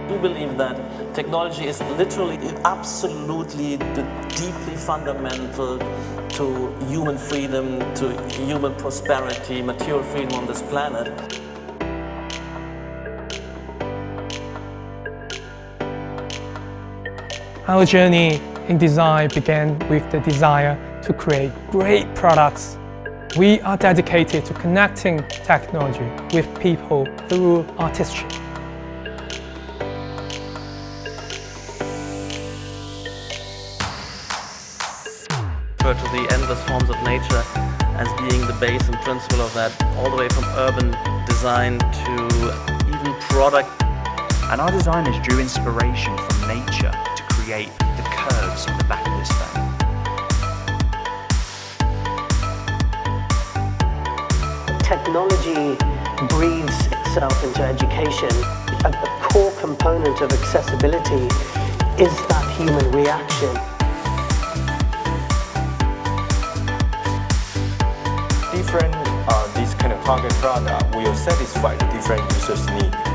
I do believe that technology is literally, absolutely deeply fundamental to human freedom, to human prosperity, material freedom on this planet. Our journey in design began with the desire to create great products. We are dedicated to connecting technology with people through artistry. To the endless forms of nature as being the base and principle of that, all the way from urban design to even product. And our designers drew inspiration from nature to create the curves on the back of this phone. Technology breathes itself into education. A core component of accessibility is that human reaction. Different this kind of target product will satisfy the different users' needs.